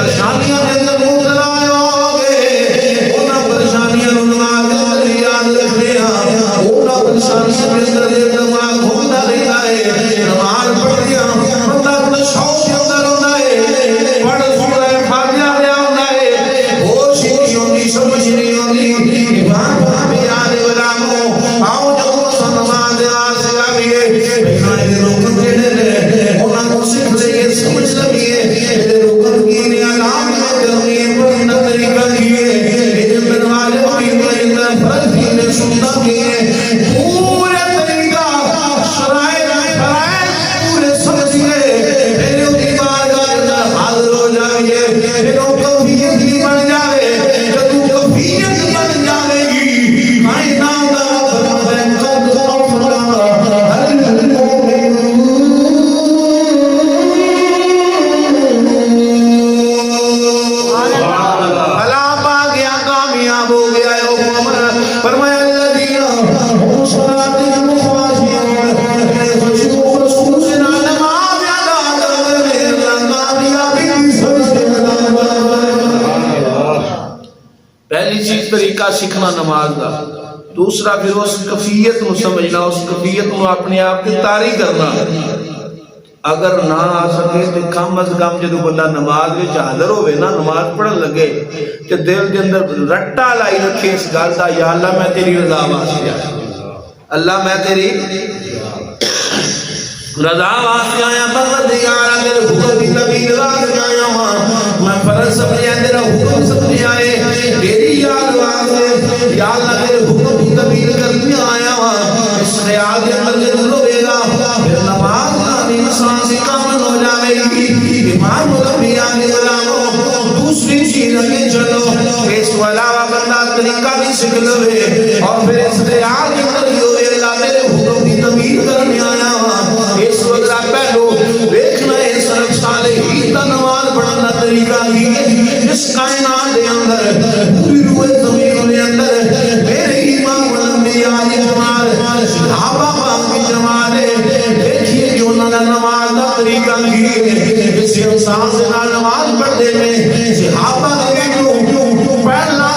پریشانیاں کے اندر مبتلا ہوگے انہاں پریشانیاں نوں نماز دے اندر یاد رکھنے انہاں پریشانیاں کے اندر دماغ گھومتا رہتا ہے نماز پڑھ دیا بندہ اپنے شوق کے اندر ہوتا ہے پڑھ سورہ فاتحہ لے آتا ہے ہوش ہی نہیں ہوتی سمجھ نہیں ہوتی ایمان بھی یاد غلاموں آؤ جو نماز سے آئیے رکن جڑے نے انہاں کو سکھ لئیے سمجھ لئیے رکن کی علام میں کرنی بڑی طریقہ کیے بنوالے ہوئی فرض کی نے سننا کیے پورے طریقہ شرائط پورے سمجھئے پھر کی بارگاہ حاضر ہو جائیے پھر کفیت بھی بن جائے جب کفیت بن جائے گی کائنات طریقہ سیکھنا نماز دا دوسرا پھر اس کفیت نو سمجھنا اس کفیت نو اپنے آپ کی طاری کرنا اگر نہ آ سکے تو کم از کم جدو بندہ نماز وچ حاضر ہوئے نا نماز پڑھن لگے کہ دل دے اندر رٹا لائی رکھے اس گل دا یا اللہ میں تیری رضا واسطے آیا اللہ میں تیری رضا واسطے آیا پروردگار تیرے حکم کی تبلیغ واسطے آیا ہوں میں فرض سمجھا تیرا حکم سمجھ آئے تیری یاد واسطے یا اللہ تیرے حکم کی تبلیغ کرنے آیا ہوں اس خیال کے اندر جب ہوئے گا پھر نماز نامی انسان سے کامل ہو جائے گی امام الانبیاء کے غلاموں دوسری چیز اگے چلو اس کو علاوہ بندہ طریقہ بھی سکھ لوے اور پھر اس خیال کے اندر ہوئے اللہ تیرے حکم کی تبلیغ کرنے آیا ہوں اس وقت پہلو دیکھنا ہے سرک صالحین کا نماز پڑھنا طریقہ ہی اس کائنات دے اندر پوری روح زمین دے اندر میرے امام الانبیاء کی جمال صحابہ پاک کی جمال دیکھیے کہ انہوں نے نماز کا طریقہ ہی اس انسان سے نماز پڑھتے میں صحابہ کے پہلا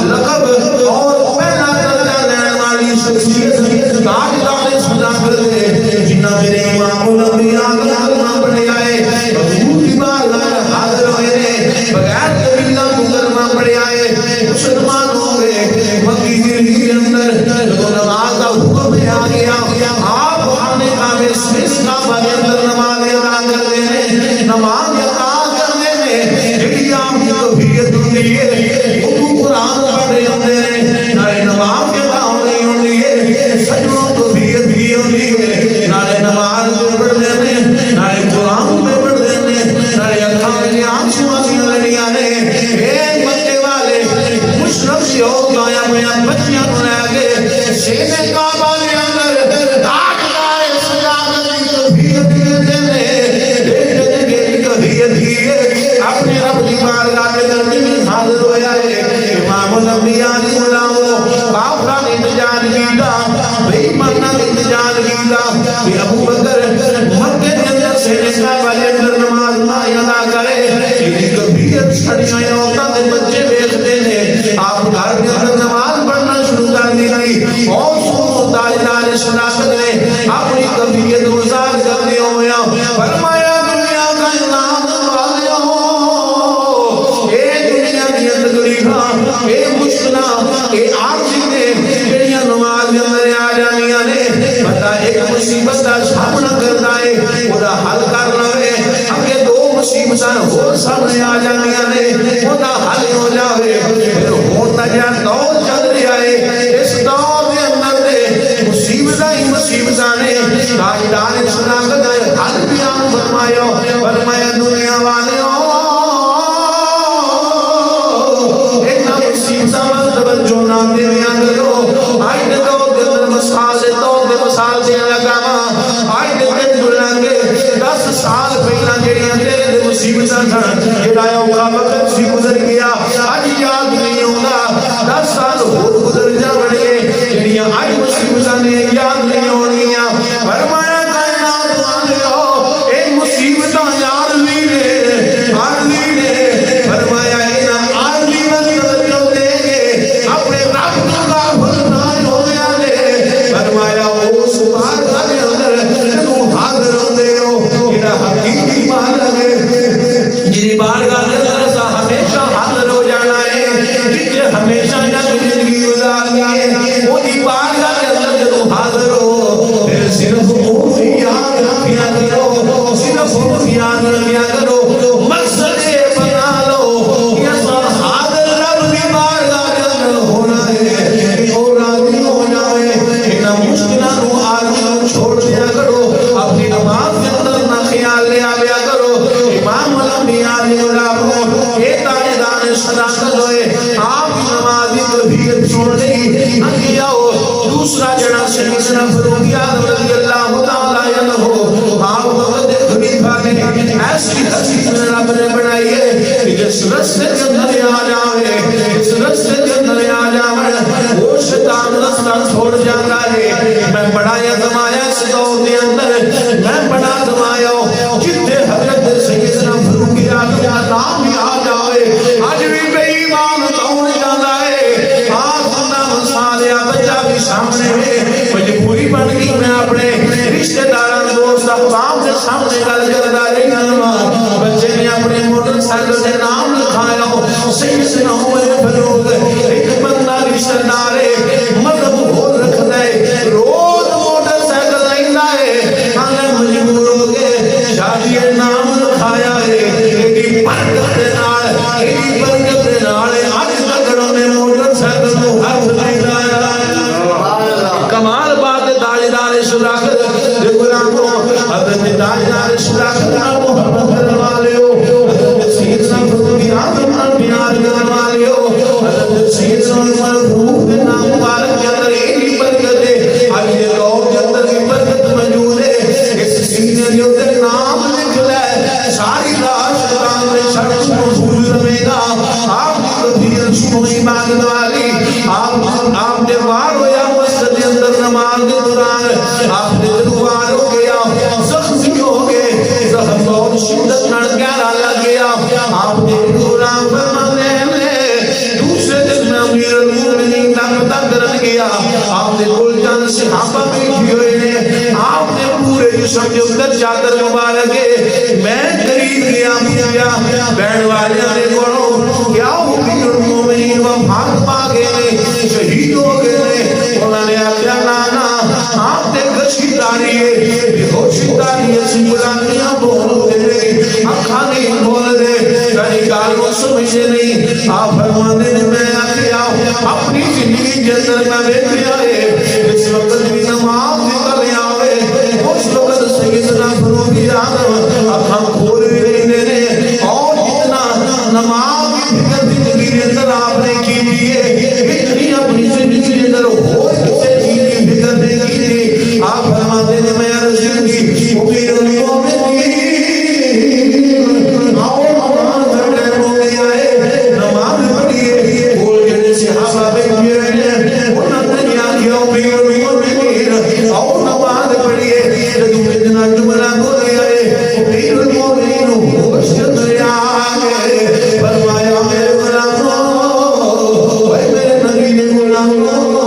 لقب اور پہلا درجہ لینے والی شخصیت تاجدار صداقت جنہ میرے امام الانبیاء کا کلمہ پڑھے آئے حضور کی بارگاہ حاضر ہوئے بغیر قبیلہ مکرمہ پڑھے آئے مسلمان ہو گئے مکی دلی کے اندر تو نماز کا حکم ہے آ گیا آپ آنے کا اس کا بغیر اندر نماز ادا کرتے ہیں نماز ادا کرنے میں جڑی آپ کی کفیت ہوتی ہے وہ قرآن پڑھے ہوتے ہیں نئے نماز ادا ہونے ہوتی ہے سجنوں کفیت بھی ہوتی ہے نئے نماز پڑھ دینے نئے قرآن میں پڑھ دینے نئے اکھاں میں آنسو آسی لڑیاں نے ایک بچے والے مشرف سے ہو گیا میاں بچیاں کو رہ گئے سینے کعبہ کے اندر تاجدار صداقت کی کفیت دینے کفیت ہی اپنے رب کی بارگاہ کے درجے میں حاضر ہویا ہے امام الانبیاء کی غلاموں کافرہ نے انتجاج کیتا بے ایمانہ نے انتجاج کیتا کہ ابو بکر مکے کے اندر سینے کعبہ کے اندر نماز نہ ادا کرے یہ کفیت چھڑیاں عورتاں دے بچے بیٹھتے ہیں آپ گھر کے اندر نماز پڑھنا شروع کر دی گئی اور سو تاجدار صداقت نے اپنی کفیت گزار کرنے ہویا فرمایا دنیا کا انعام والے ہو اے دنیا کی اندگریاں اے مشکلہ اے عارضی نے جڑیاں نماز کے اندر آ جانیاں نے بتا ایک مصیبت کا سامنا کرنا ہے خدا حل کر لوے اگے دو مصیبتاں اور سامنے آ جانیاں نے خدا حل ہو جاوے پھر ہوتا جا دور چل رہا ہے اس دور کے اندر دے مصیبتاں ہی مصیبتاں نے تاجدار صداقت حل بیان فرمایا دنیا والے ہو ایک مصیبتاں توجہ نہ دیاں کرو آئی دے دو دل مسال سے لگاوا آئی دے دل لگے 10 سال پہلا جڑیاں تیرے دے مصیبتاں جڑا اوکھا وقت سی گزر گیا اج یاد نہیں ہوگا 10 سال ہور گزر جا بڑے جڑیاں اج مصیبتاں نے یاد نہیں ہونگیاں فرمایا کائنات والے ہو اے مصیبتاں یاد نہیں بارگاہ کے اندر ہمیشہ حاضر ہو جانا ہے جتنے ہمیشہ زندگی گزارنی ہے وہ بارگاہ کے اندر جب حاضر ہو پھر صرف وہ یاد رکھیا کرو صرف وہ یاد رکھیا کرو مقصد بنا لو یہ سب حاضر رب کی بارگاہ کے اندر ہونا ہے اور راضی ہو جائے ان مشکلوں آدمی چھوڑ دیا کرو اپنی نماز کے اندر نہ خیال لے آیا کرو امام الانبیاء علیہ السلام یہ تاجدار صداقت ہوئے آپ کی نماز کو بھی چھوڑ دی انبیاء دوسرا جڑا سیدنا فاروق اعظم رضی اللہ تعالی عنہ آپ وقت خلیفہ نے ایسی حدیث میں رب نے بنائی ہے کہ جس رستے کے اندر آ جاوے اس رستے کے اندر آ جاوے وہ شیطان رستہ چھوڑ جاتا ہے میں بڑا یزمایا اس دور کے اندر میں بڑا زمایا جتنے حضرت سیدنا فاروق اعظم کا نام بھی آ جائے آج بھی بے ایمان کون جانا ہے آج نام سالیا بچہ بھی سامنے ہے مجبوری بن گئی میں اپنے رشتہ داران دوست احباب کے سامنے گل کرتا رہی بچے نے اپنے موٹر سائیکل سے نام لکھایا سیدنا عمر فاروق ایک بندہ رشتہ دار ہے مطلب ہو رکھ دے روز موٹر سائیکل نہیں لائے ہمیں مجبور ہو گئے شادی نام لکھایا ہے ایک برکت دے نال ایک برکت دے نال آج تک نے موٹر سائیکل کو ہاتھ نہیں لایا کمال بات تاجدار صداقت غلاموں حضرت تاجدار صداقت محبت کرنے والے ہو حضرت سیدنا فاروق اعظم انبیاء کرنے والے ہو حضرت سیدنا عمر فاروق کے نام مبارک کے اندر ایک برکت ہے آج یہ دور کے اندر ایک برکت موجود ہے اس سینے جو کے نام لکھا ہے ساری رات شیطان نے شرط محفوظ رہے گا آپ کی کبھی شروع عبادت والی آپ نے وار ہویا مسجد کے اندر نماز کے دوران آپ نے دروار ہو گیا زخمی ہو گئے زخم بہت شدت نڑ گیا لگ گیا آپ نے دوران فرمانے میں دوسرے دن میں امیر المومنین کا پتہ کرن گیا آپ نے کل جان صحابہ بیٹھی ہوئے نے آپ نے پورے جسم کے اندر چادر مبارک ہے میں قریب گیا بہن والے نے کونو کیا امیر المومنین وفات پا گئے شہید ہو گئے انہوں نے آخیا نانا آپ نے کچھی داری ہے بے ہوشی داری ہے سنگلانیاں بول دے اکھا نہیں بول دے کئی گالوں سمجھے نہیں آپ فرمانے نے میں آخیا اپنی زندگی کے اندر میں بیٹھیا ہے اس وقت بھی نماز نکل آوے اس وقت سیدنا فاروق اعظم اکھا کھول بھی نہیں دینے اور جتنا نماز کی فکر زندگی کے اندر آپ نے کی ہے اتنی اپنی زندگی کے اندر ہو سے چیز کی فکر نہیں کی تھی آپ فرماتے ہیں میں عرض کی امیر المومنین آؤ نماز پڑھنے ہو گیا ہے نماز پڑھیے بول کے صحابہ بیٹھے ہیں انہوں نے کیا امیر المومنین آؤ نماز پڑھیے جب اتنا جملہ ہو گیا ہے امیر المومنین ہوش کے اندر آ گئے فرمایا میرے غلاموں میرے نبی نے غلاموں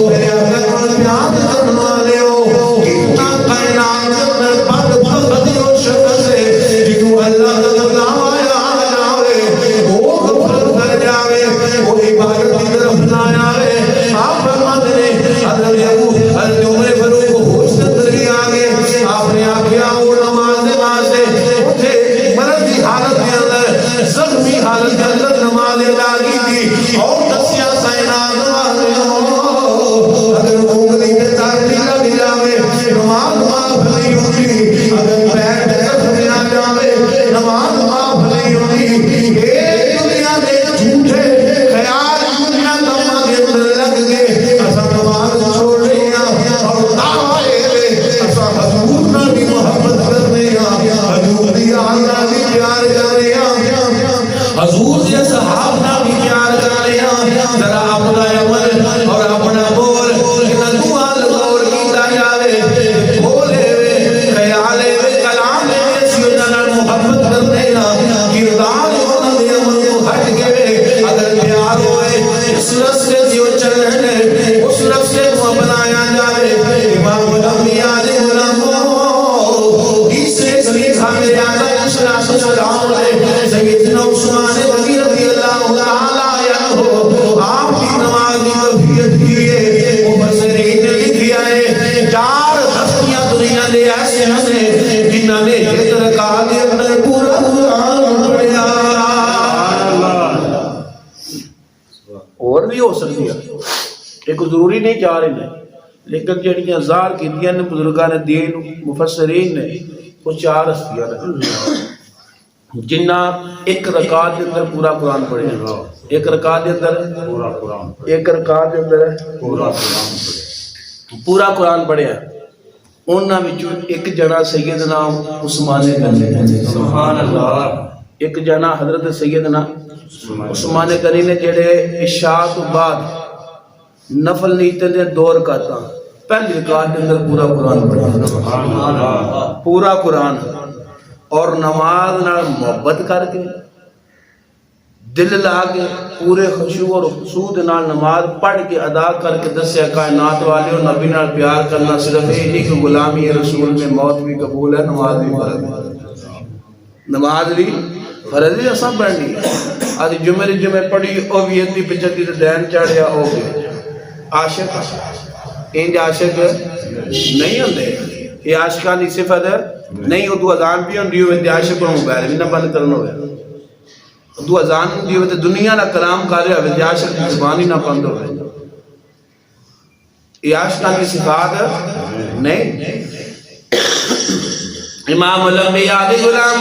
میرے آقا کو پیار کرنے والے ہو کتنا کائنات کے اندر بد بختی اور شکل سے جنہوں اللہ کا نام آیا جاوے وہ غفلت کر جاوے وہ عبادت کی طرف نہ آوے آپ فرماتے ہیں حضرت عمر فاروق کو ہوش کے اندر ہی آگے آپ نے آخیا وہ نماز دے واسطے اٹھے مرد کی حالت کے اندر زخمی حالت کے اندر نماز ادا کی تھی اور دسیا کائنات والے اگر انگلی میں تاریخ کا جاوے نماز معاف نہیں ہوتی اگر پیر درخت میں آ جاوے نماز معاف نہیں ہوتی ایک دنیا میں جھوٹے خیال دنیا دماغ کے اندر لگ گئے ایسا نماز چھوڑ رہے ہیں اور دعوے ایسا حضور نہ بھی محبت کرنے حضور دی آنا بھی پیار کرنے حضور دی صحابہ بھی پیار کرنے ذرا اپنا عمل اور اپنا بول کہ دعا لگور کیتا جاوے بولے وے خیالے وے کلام وے سیدنا محبت کرنے کردار ہونا دے عمل کو ہٹ کے اگر پیار ہوئے اس رستے جو چل رہے اس رستے کو اپنایا جائے امام الانبیاء علیہ السلام اس سے میرے آقا صلی اللہ علیہ وسلم نے سیدنا عثمان غنی رضی اللہ تعالی عنہ آپ کی نماز کی کیفیت کی ہے مفسرین نے لکھا ہے 4 ہستیاں دنیا دے ایسے ہیں جنہاں نے ایک رکعت کے اندر پورا قرآن پڑھا. اور بھی ہو سکتی ہے ایک ضروری نہیں چاہ رہے ہیں لیکن جڑیاں ظاہر کیتیاں نے بزرگان دین مفسرین نے وہ 4 ہستیاں نے جنہ ایک رکعت کے اندر پورا قرآن پڑھے ایک رکعت کے اندر ایک رکعت کے اندر پورا قرآن پڑھیا. انہاں وچوں ایک جنا سیدنا عثمان غنی سبحان اللہ ایک جنا حضرت سیدنا عثمان غنی نے جڑے عشاء تو بعد نفل نیتے دے 2 رکعتاں پہلی رکعت کے اندر پورا قرآن پڑھا سبحان اللہ پورا قرآن اور نماز نال محبت کر کے دل لا کے پورے خشوع اور خضوع دے نال نماز پڑھ کے ادا کر کے دسیا کائنات والے نبی نال پیار کرنا صرف یہ نہیں کہ غلامی رسول میں موت بھی قبول ہے نماز بھی فرض ہے نماز بھی فرض ہے سب پڑھنی آج جمعے پڑھی او بھی اتنی 75 دین چڑھیا او بھی عاشق انج عاشق نہیں ہوندے یہ عاشقانی صفت نہیں ہو تو اذان بھی ہوندی ہوئے عاشق کو موبائل بھی نہ بند کرنا ہوئے تو اذان ہوندی ہوئے دنیا نہ کلام کر رہے ہوئے عاشق کی زبان ہی نہ بند ہوئے یہ عاشقانی صفات نہیں. امام الانبیاء غلام